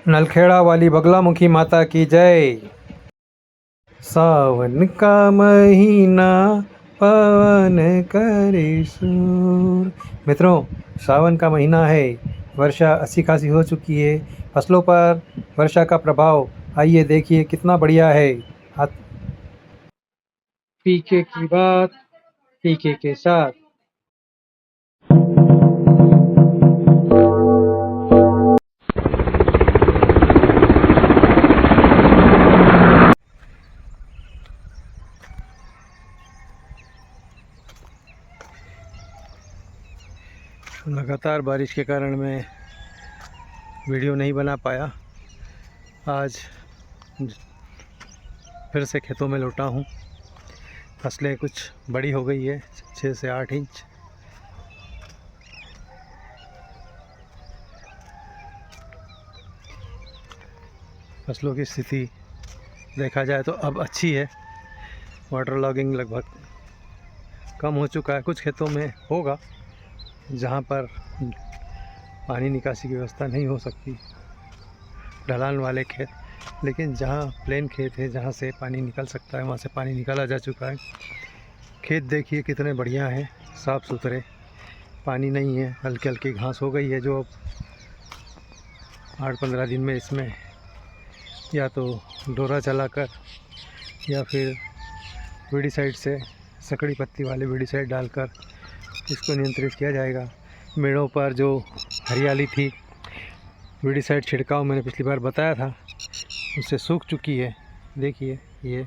नलखेड़ा वाली बगलामुखी माता की जय। सावन का महीना पवन करे शोर। मित्रों, सावन का महीना है, वर्षा अच्छी खासी हो चुकी है, फसलों पर वर्षा का प्रभाव आइए देखिए कितना बढ़िया है। पीके की बात पीके के साथ। लगातार बारिश के कारण मैं वीडियो नहीं बना पाया। आज फिर से खेतों में लौटा हूँ। फसलें कुछ बड़ी हो गई है, 6 से 8 इंच। फसलों की स्थिति देखा जाए तो अब अच्छी है। वाटर लॉगिंग लगभग कम हो चुका है। कुछ खेतों में होगा जहाँ पर पानी निकासी की व्यवस्था नहीं हो सकती, ढलान वाले खेत, लेकिन जहाँ प्लेन खेत है, जहाँ से पानी निकल सकता है, वहाँ से पानी निकाला जा चुका है। खेत देखिए कितने बढ़िया हैं, साफ़ सुथरे, पानी नहीं है, हल्की हल्की घास हो गई है जो अब 8-15 दिन में इसमें या तो डोरा चलाकर या फिर वीडिसाइड से, सकड़ी पत्ती वाले वीडिसाइड डालकर इसको नियंत्रित किया जाएगा। मेड़ों पर जो हरियाली थी, वीडिसाइड छिड़काव मैंने पिछली बार बताया था, उससे सूख चुकी है। देखिए ये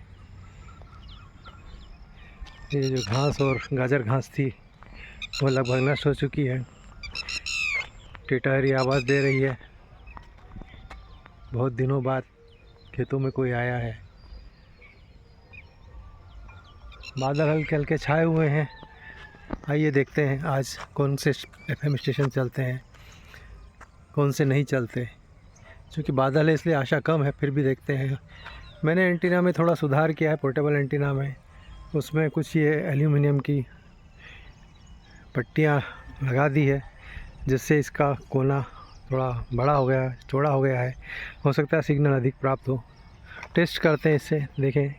जो घास और गाजर घास थी वो लगभग नष्ट हो चुकी है। टिटहरी आवाज़ दे रही है, बहुत दिनों बाद खेतों में कोई आया है। बादल हल्के हल्के छाए हुए हैं। आइए देखते हैं आज कौन से एफएम स्टेशन चलते हैं, कौन से नहीं चलते। क्योंकि बादल है इसलिए आशा कम है, फिर भी देखते हैं। मैंने एंटीना में थोड़ा सुधार किया है, पोर्टेबल एंटीना में। उसमें कुछ ये एल्यूमिनियम की पट्टियाँ लगा दी है, जिससे इसका कोना थोड़ा बड़ा हो गया, चौड़ा हो गया है। हो सकता है सिग्नल अधिक प्राप्त हो। टेस्ट करते हैं इससे, देखें।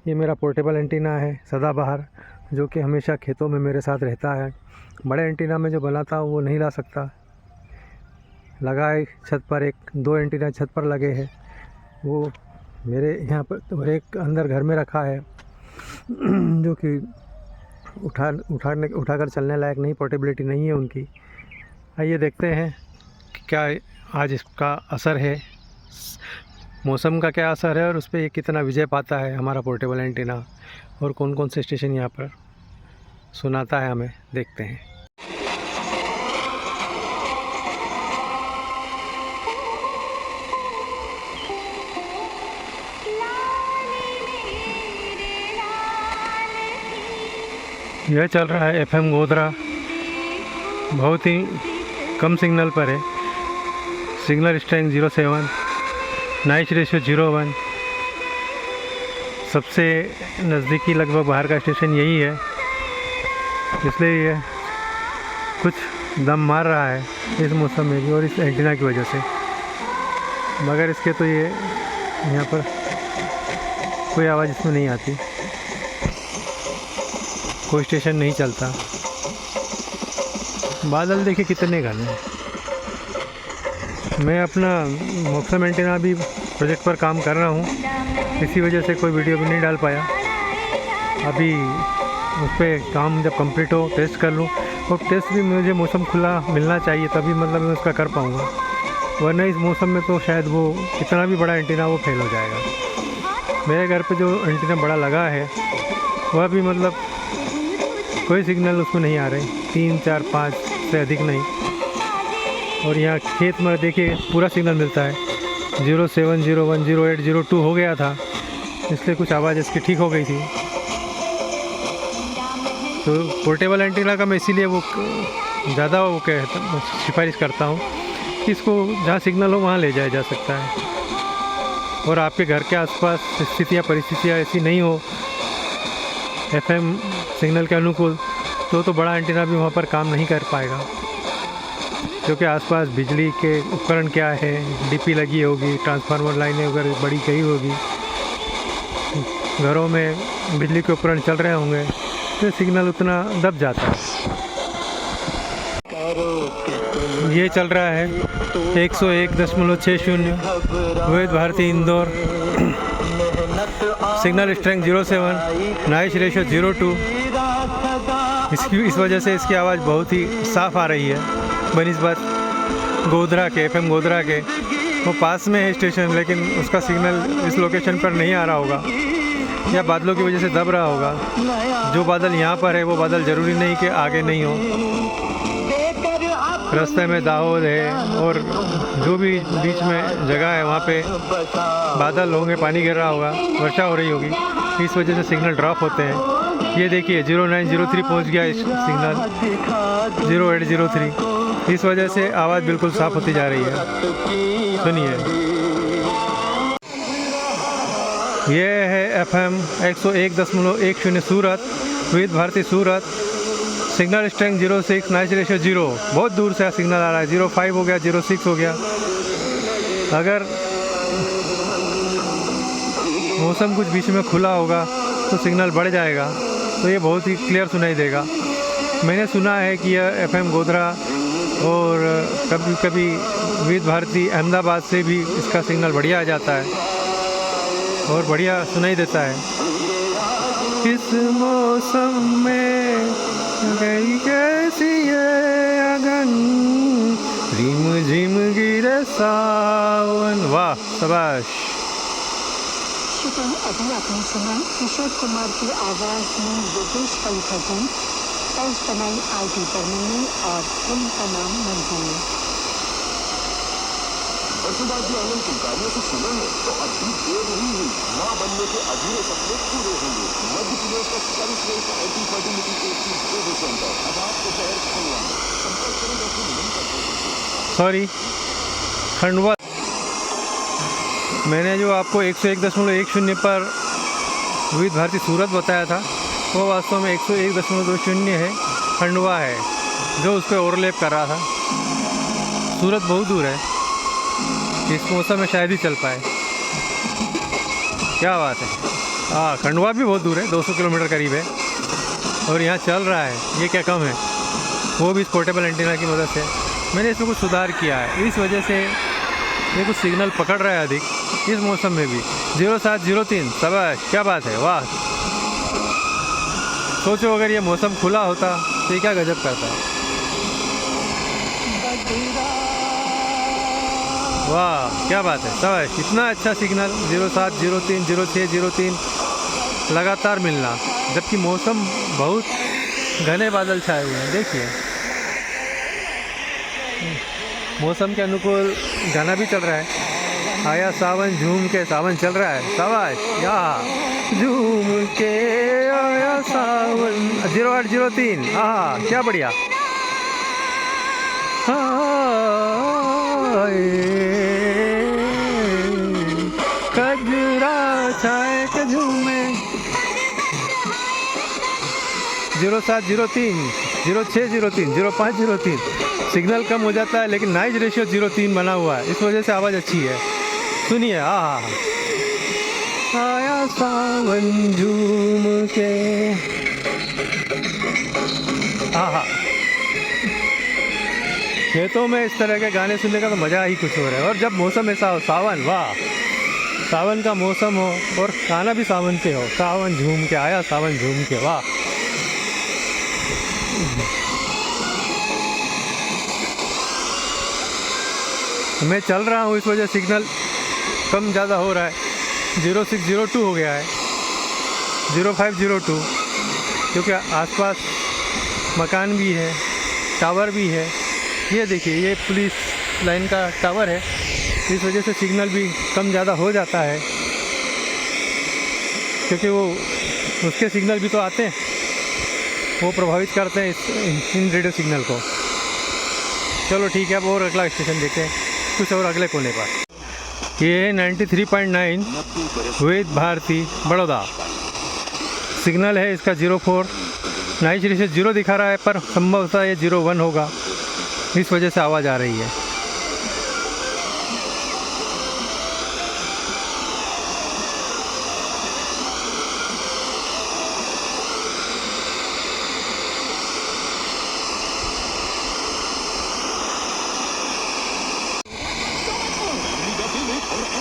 ये मेरा पोर्टेबल एंटीना है सदाबहार, जो कि हमेशा खेतों में मेरे साथ रहता है। बड़े एंटीना में जो बनाता हूँ वो नहीं ला सकता। लगाए छत पर, 1-2 एंटीना छत पर लगे हैं, वो मेरे यहाँ पर, और एक अंदर घर में रखा है जो कि उठाकर चलने लायक नहीं, पोर्टेबिलिटी नहीं है उनकी। आइए देखते हैं कि क्या आज इसका असर है, मौसम का क्या असर है और उस पर ये कितना विजय पाता है हमारा पोर्टेबल एंटीना, और कौन कौन से स्टेशन यहाँ पर सुनाता है हमें। देखते हैं। यह चल रहा है एफएम गोधरा, बहुत ही कम सिग्नल पर है। Signal strength 07, noise ratio 01। सबसे नज़दीकी लगभग बाहर का स्टेशन यही है, इसलिए ये कुछ दम मार रहा है इस मौसम में भी और इस एंटीना की वजह से। मगर इसके तो ये यहाँ पर कोई आवाज़ इसमें नहीं आती, कोई स्टेशन नहीं चलता। बादल देखिए कितने घने हैं। मैं अपना मौसम एंटीना भी प्रोजेक्ट पर काम कर रहा हूँ, इसी वजह से कोई वीडियो भी नहीं डाल पाया। अभी उस पर काम जब कंप्लीट हो, टेस्ट कर लूँ, और टेस्ट भी मुझे मौसम खुला मिलना चाहिए, तभी मतलब मैं उसका कर पाऊँगा। वरना इस मौसम में तो शायद वो कितना भी बड़ा एंटीना वो फेल हो जाएगा। मेरे घर पे जो एंटीना बड़ा लगा है वह भी मतलब कोई सिग्नल उसमें नहीं आ रहे, 3, 4, 5 से अधिक नहीं। और यहाँ खेत में देखिए पूरा सिग्नल मिलता है। 07, 01, 08, 02 हो गया था, इसलिए कुछ आवाज़ इसकी ठीक हो गई थी। तो पोर्टेबल एंटीना का मैं इसीलिए वो ज़्यादा वो सिफारिश करता हूँ कि इसको जहाँ सिग्नल हो वहाँ ले जाया जा सकता है। और आपके घर के आसपास स्थितियाँ, परिस्थितियाँ ऐसी नहीं हो एफएम सिग्नल के अनुकूल, तो बड़ा एंटीना भी वहाँ पर काम नहीं कर पाएगा। क्योंकि आसपास बिजली के उपकरण क्या है, डीपी लगी होगी, ट्रांसफार्मर लाइनें अगर बड़ी गई होगी, घरों में बिजली के उपकरण चल रहे होंगे तो सिग्नल उतना दब जाता है। ये चल रहा है 101.60 Vividh Bharati Indore, signal strength 07, noise ratio 02। इस वजह से इसकी आवाज़ बहुत ही साफ़ आ रही है बनिस्बत गोधरा के, FM गोधरा के। वो पास में है स्टेशन, लेकिन उसका सिग्नल इस लोकेशन पर नहीं आ रहा होगा या बादलों की वजह से दब रहा होगा। जो बादल यहाँ पर है वो बादल ज़रूरी नहीं कि आगे नहीं हो। रास्ते में दाहोद है और जो भी बीच में जगह है वहाँ पे बादल होंगे, पानी गिर रहा होगा, वर्षा हो रही होगी, इस वजह से सिग्नल ड्रॉप होते हैं। ये देखिए 0903 पहुँच गया इस सिग्नल 0803। इस वजह से आवाज़ बिल्कुल साफ़ होती जा रही है। सुनिए, ये है FM 101.10 सूरत, विविध भारती सूरत, सिग्नल स्ट्रेंथ 06, नॉइज़ रेशियो 0। बहुत दूर से सिग्नल आ रहा है, 05 हो गया, 06 हो गया। अगर मौसम कुछ बीच में खुला होगा तो सिग्नल बढ़ जाएगा, तो ये बहुत ही क्लियर सुनाई देगा। मैंने सुना है कि यह FM गोधरा और कभी कभी विविध भारती अहमदाबाद से भी इसका सिग्नल बढ़िया आ जाता है और बढ़िया सुनाई देता है। इस मौसम में गई कैसी है अगन, रिम झिम गिरे सावन। वाह, शाबाश। शुक्र। अभी आपने सुना किशोर कुमार की आवाज़ में योगेश पंथी, तर्ज बनाई आईटी बर्मनी और फिल्म का नाम मंजूरी। बरसाती आंगन की गाड़ियों से सुना है तो अब भी देर नहीं हुई, मां बनने के अधूरे सपने पूरे होंगे। मध्य प्रदेश का सर्वश्रेष्ठ IT फर्टिलिटी केयर सेंटर अब आपके शहर खंडवा में। संपर्क करें डॉक्टर निरंतर। सॉरी, खंडवा। मैंने जो आपको 101.10 पर विविध भारती सूरत बताया था वो वास्तव में 101.20 है, खंडवा है जो उस पर ओवरलैप कर रहा था। सूरत बहुत दूर है, इस मौसम में शायद ही चल पाए। क्या बात है। हाँ, खंडवा भी बहुत दूर है, 200 किलोमीटर करीब है, और यहाँ चल रहा है। ये क्या कम है, वो भी इस पोर्टेबल एंटीना की मदद से। मैंने इसमें कुछ सुधार किया है, इस वजह से ये कुछ सिग्नल पकड़ रहा है अधिक इस मौसम में भी। 0703, शाबाश, क्या बात है, वाह। सोचो अगर ये मौसम खुला होता तो ये क्या गजब करता है। वाह, क्या बात है, शाबाश। इतना अच्छा सिग्नल 0703, 0603 लगातार मिलना, जबकि मौसम बहुत घने बादल छाए हुए हैं। देखिए मौसम के अनुकूल गाना भी चल रहा है, आया सावन झूम के, सावन चल रहा है, शाबाश। या झूम के आया सावन 0803। हाँ, क्या बढ़िया। कजरा छाए के झूमे 0703, 0603, 0503। सिग्नल कम हो जाता है लेकिन नॉइज़ रेशियो 03 बना हुआ है, इस वजह से आवाज़ अच्छी है। सुनिए, आया सावन झूम के। खेतों में इस तरह के गाने सुनने का तो मज़ा ही कुछ हो रहा है। और जब मौसम ऐसा हो, सावन, वाह, सावन का मौसम हो और गाना भी सावन के हो, सावन झूम के, आया सावन झूम के, वाह। मैं चल रहा हूँ, इस वजह सिग्नल कम ज़्यादा हो रहा है। 0602 हो गया है, 0502, क्योंकि आसपास मकान भी है, टावर भी है। ये देखिए, ये पुलिस लाइन का टावर है, इस वजह से सिग्नल भी कम ज़्यादा हो जाता है, क्योंकि वो उसके सिग्नल भी तो आते हैं, वो प्रभावित करते हैं इन रेडियो सिग्नल को। चलो ठीक है, अब और अगला स्टेशन देखते हैं, कुछ और अगले कोने पर। ये है 93.9 विविध भारती बड़ौदा, सिग्नल है इसका 04, नॉइज़ रेशियो 0 दिखा रहा है, पर संभवतः ये 01 होगा। इस वजह से आवाज़ आ रही है।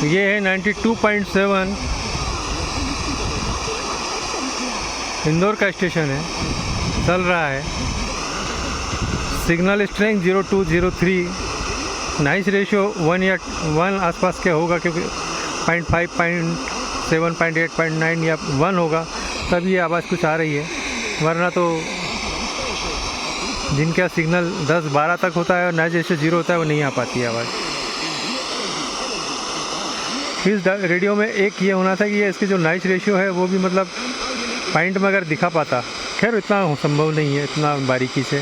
ये है 92.7 इंदौर का स्टेशन है, चल रहा है। सिग्नल स्ट्रेंथ 0203, नॉइस रेशियो 1 या 1 आसपास के होगा, क्योंकि 0.5, 0.7, 0.8, 0.9 या 1 होगा तब ये आवाज़ कुछ आ रही है, वरना तो जिनका सिग्नल 10-12 तक होता है और नॉइस रेशियो 0 होता है वो नहीं आ पाती है आवाज़। इस रेडियो में एक ये होना था कि ये इसकी जो नॉइस रेशियो है वो भी मतलब पॉइंट में अगर दिखा पाता, खैर इतना संभव नहीं है इतना बारीकी से।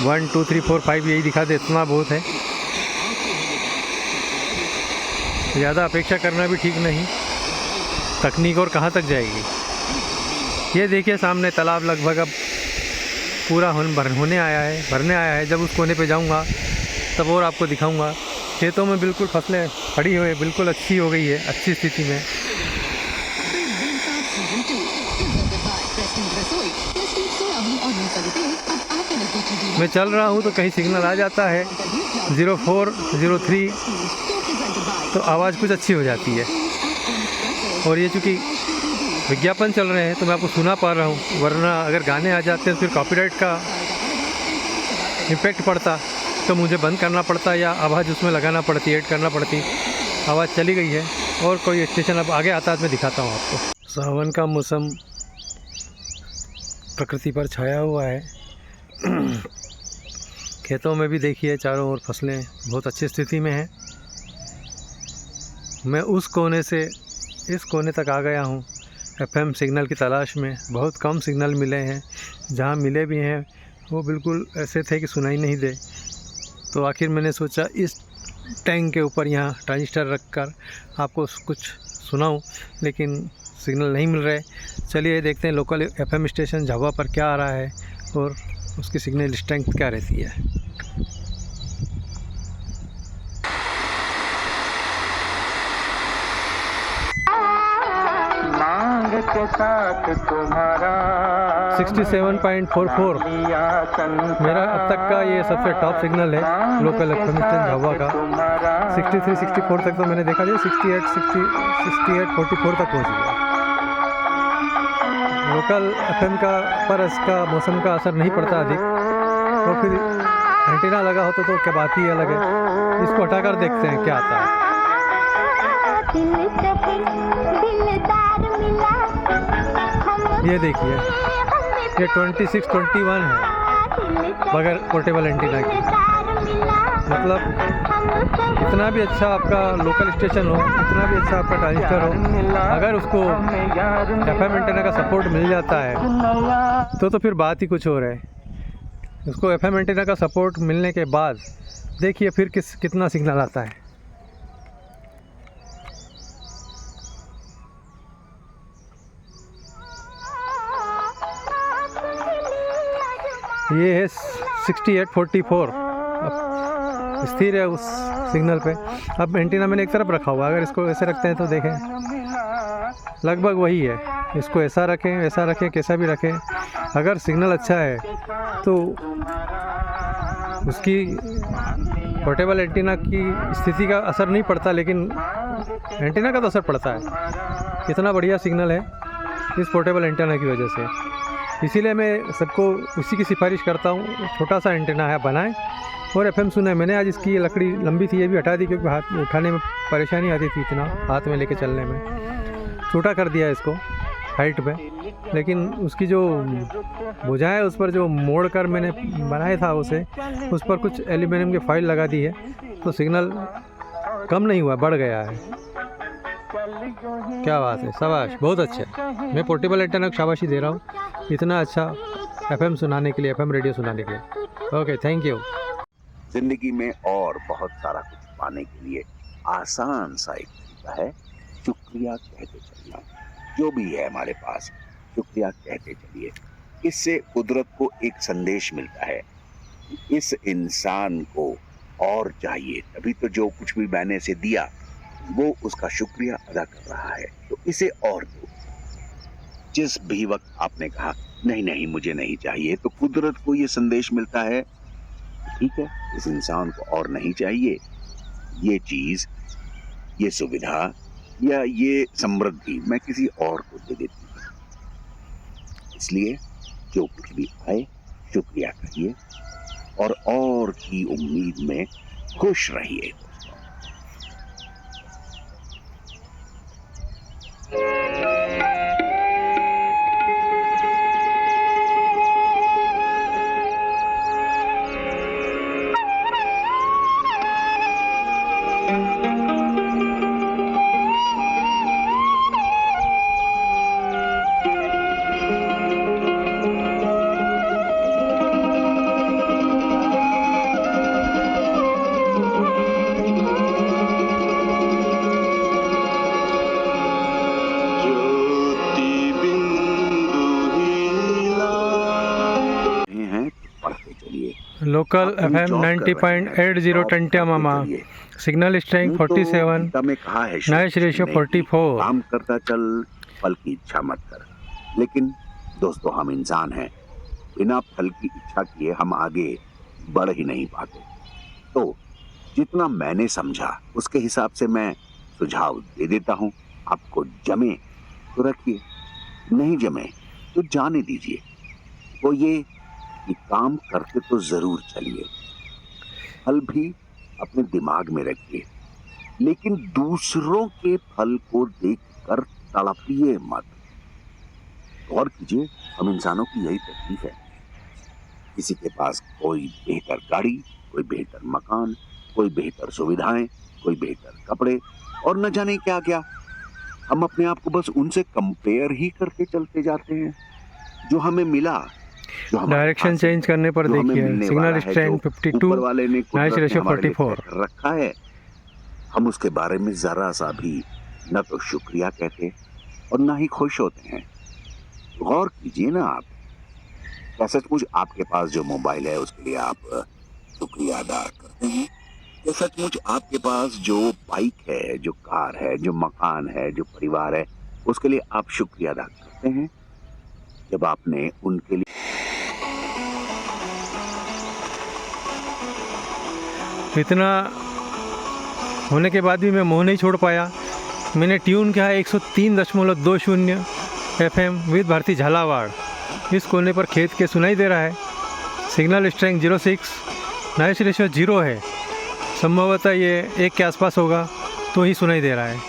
1, 2, 3, 4, 5 यही दिखा दे, इतना बहुत है। ज़्यादा अपेक्षा करना भी ठीक नहीं, तकनीक और कहाँ तक जाएगी। ये देखिए सामने तालाब लगभग अब पूरा भरने आया है। जब उस कोने पे जाऊंगा तब और आपको दिखाऊंगा। खेतों में बिल्कुल फसलें खड़ी हुई, बिल्कुल अच्छी हो गई है, अच्छी स्थिति में। मैं चल रहा हूँ तो कहीं सिग्नल आ जाता है 04, 03 तो आवाज़ कुछ अच्छी हो जाती है। और ये चूँकि विज्ञापन चल रहे हैं तो मैं आपको सुना पा रहा हूँ, वरना अगर गाने आ जाते हैं तो फिर कॉपीराइट का इम्पेक्ट पड़ता तो मुझे बंद करना पड़ता या आवाज़ उसमें लगाना पड़ती, ऐड करना पड़ती। आवाज़ चली गई है और कोई स्टेशन अब आगे आता है, मैं दिखाता हूँ आपको। सावन का मौसम प्रकृति पर छाया हुआ है। खेतों में भी देखिए चारों ओर फसलें बहुत अच्छी स्थिति में हैं। मैं उस कोने से इस कोने तक आ गया हूँ एफएम सिग्नल की तलाश में। बहुत कम सिग्नल मिले हैं, जहाँ मिले भी हैं वो बिल्कुल ऐसे थे कि सुनाई नहीं दे। तो आखिर मैंने सोचा इस टैंक के ऊपर यहाँ ट्रांजिस्टर रखकर आपको कुछ सुनाऊं, लेकिन सिग्नल नहीं मिल रहे। चलिए देखते हैं लोकल एफएम स्टेशन झाबुआ पर क्या आ रहा है और उसकी सिग्नल स्ट्रेंथ क्या रहती है। के साथ तुम्हारा 67.44 मेरा अब तक का ये सबसे टॉप सिग्नल है लोकल एफएम स्टेशन झाबुआ का। 63, 64 तक तो मैंने देखा था, 68, 44 तक पहुँच गया। लोकल एफएम का पर इसका मौसम का असर नहीं पड़ता अधिक, तो फिर एंटीना लगा होता तो क्या बात ही अलग है। इसको हटाकर देखते हैं क्या आता है। ये देखिए ये 26-21 है बगैर पोर्टेबल एंटीना की। मतलब इतना भी अच्छा आपका लोकल स्टेशन हो, इतना भी अच्छा आपका ट्रांजिस्टर हो, अगर उसको एफएम एंटीना का सपोर्ट मिल जाता है तो फिर बात ही कुछ और है। उसको एफएम एंटीना का सपोर्ट मिलने के बाद देखिए फिर कितना सिग्नल आता है। ये है 68-44 स्थिर है उस सिग्नल पे। अब एंटीना मैंने एक तरफ रखा हुआ, अगर इसको ऐसे रखते हैं तो देखें लगभग वही है। इसको ऐसा रखें कैसा भी रखें, अगर सिग्नल अच्छा है तो उसकी पोर्टेबल एंटीना की स्थिति का असर नहीं पड़ता, लेकिन एंटीना का तो असर पड़ता है। कितना बढ़िया सिग्नल है इस पोर्टेबल एंटीना की वजह से। इसीलिए मैं सबको उसी की सिफारिश करता हूँ, छोटा सा एंटीना है बनाएं और एफएम सुने। मैंने आज इसकी लकड़ी लंबी थी, ये भी हटा दी क्योंकि हाथ में उठाने में परेशानी आती थी, इतना हाथ में लेके चलने में। छोटा कर दिया इसको हाइट में, लेकिन उसकी जो भुजा है उस पर जो मोड़ कर मैंने बनाया था उस पर कुछ एल्यूमिनियम की फॉइल लगा दी है, तो सिग्नल कम नहीं हुआ, बढ़ गया है। क्या बात है, शाबाश, बहुत अच्छा। मैं पोर्टेबल एंटीना को शाबाशी दे रहा हूँ इतना अच्छा एफएम सुनाने के लिए, एफएम रेडियो सुनाने के लिए। Okay, thank you. जिंदगी में और बहुत सारा कुछ पाने के लिए आसान सा एक तरीका है, शुक्रिया कहते चलिए। जो भी है हमारे पास शुक्रिया कहते चलिए। इससे कुदरत को एक संदेश मिलता है, इस इंसान को और चाहिए, तभी तो जो कुछ भी मैंने इसे दिया वो उसका शुक्रिया अदा कर रहा है, तो इसे और दो। जिस भी वक्त आपने कहा नहीं नहीं मुझे नहीं चाहिए, तो कुदरत को ये संदेश मिलता है ठीक है, इस इंसान को और नहीं चाहिए, ये चीज, ये सुविधा या ये समृद्धि मैं किसी और को दे देती हूँ। इसलिए जो कुछ भी आए शुक्रिया करिए और की उम्मीद में खुश रहिए। लोकल FM 90.80 टंटिया मामा, सिग्नल स्ट्रेंथ 47, नॉइस रेशियो 44। काम करता चल, फल की इच्छा मत कर। लेकिन दोस्तों हम इंसान हैं, बिना फल की इच्छा किए हम आगे बढ़ ही नहीं पाते। तो जितना मैंने समझा उसके हिसाब से मैं सुझाव दे देता हूँ। आपको जमे तो रखिए, नहीं जमे तो जाने दीजिए। तो ये कि काम करते तो जरूर चलिए, फल भी अपने दिमाग में रखिए, लेकिन दूसरों के फल को देखकर तड़पिए मत। गौर कीजिए, हम इंसानों की यही तकलीफ है। किसी के पास कोई बेहतर गाड़ी, कोई बेहतर मकान, कोई बेहतर सुविधाएं, कोई बेहतर कपड़े और न जाने क्या क्या। हम अपने आप को बस उनसे कंपेयर ही करके चलते जाते हैं। जो हमें मिला, डायरेक्शन चेंज करने पर देखिए, सिग्नल स्ट्रेंथ 52, नॉइस रेशियो 44 रखा है, हम उसके बारे में जरा सा भी न तो शुक्रिया कहते और न ही खुश होते हैं। गौर कीजिए ना आप, क्या सचमुच आपके पास जो मोबाइल है उसके लिए आप शुक्रिया अदा करते हैं? क्या सचमुच आपके पास जो बाइक है, जो कार है, जो मकान है, जो परिवार है, उसके लिए आप शुक्रिया अदा करते हैं? जब आपने उनके लिए इतना होने के बाद भी मैं मोह नहीं छोड़ पाया। मैंने ट्यून किया 103.20 FM विद भारती झालावाड़। इस कोने पर खेत के सुनाई दे रहा है। सिग्नल स्ट्रेंथ 06, नॉइस रेशियो 0 है। संभवतः ये 1 के आसपास होगा तो ही सुनाई दे रहा है।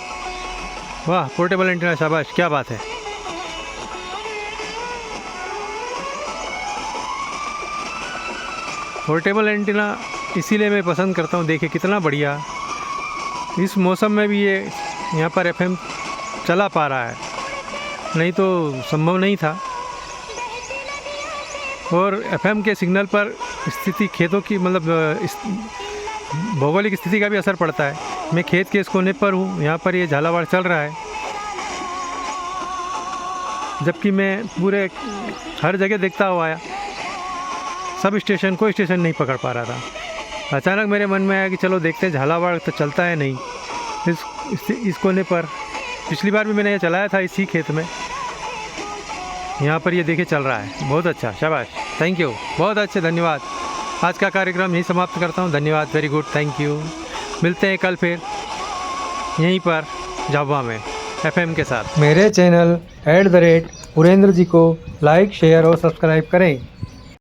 वाह, पोर्टेबल एंटीना, शाबाश, क्या बात है। पोर्टेबल एंटीना इसीलिए मैं पसंद करता हूँ। देखिए कितना बढ़िया, इस मौसम में भी ये यहाँ पर FM चला पा रहा है, नहीं तो संभव नहीं था। और FM के सिग्नल पर स्थिति खेतों की, मतलब भौगोलिक स्थिति का भी असर पड़ता है। मैं खेत के इस कोने पर हूँ, यहाँ पर ये झालावाड़ चल रहा है, जबकि मैं पूरे हर जगह देखता हुआ आया, सब स्टेशन, कोई स्टेशन नहीं पकड़ पा रहा था। अचानक मेरे मन में आया कि चलो देखते हैं, झालावाड़ तो चलता है नहीं इस कोने पर। पिछली बार भी मैंने ये चलाया था इसी खेत में, यहाँ पर ये देखिए चल रहा है। बहुत अच्छा, शाबाश, थैंक यू, बहुत अच्छे, धन्यवाद। आज का कार्यक्रम यहीं समाप्त करता हूँ। धन्यवाद, वेरी गुड, थैंक यू। मिलते हैं कल फिर यहीं पर जावा में FM के साथ। मेरे चैनल @पुरेंद्र जी को लाइक, शेयर और सब्सक्राइब करें।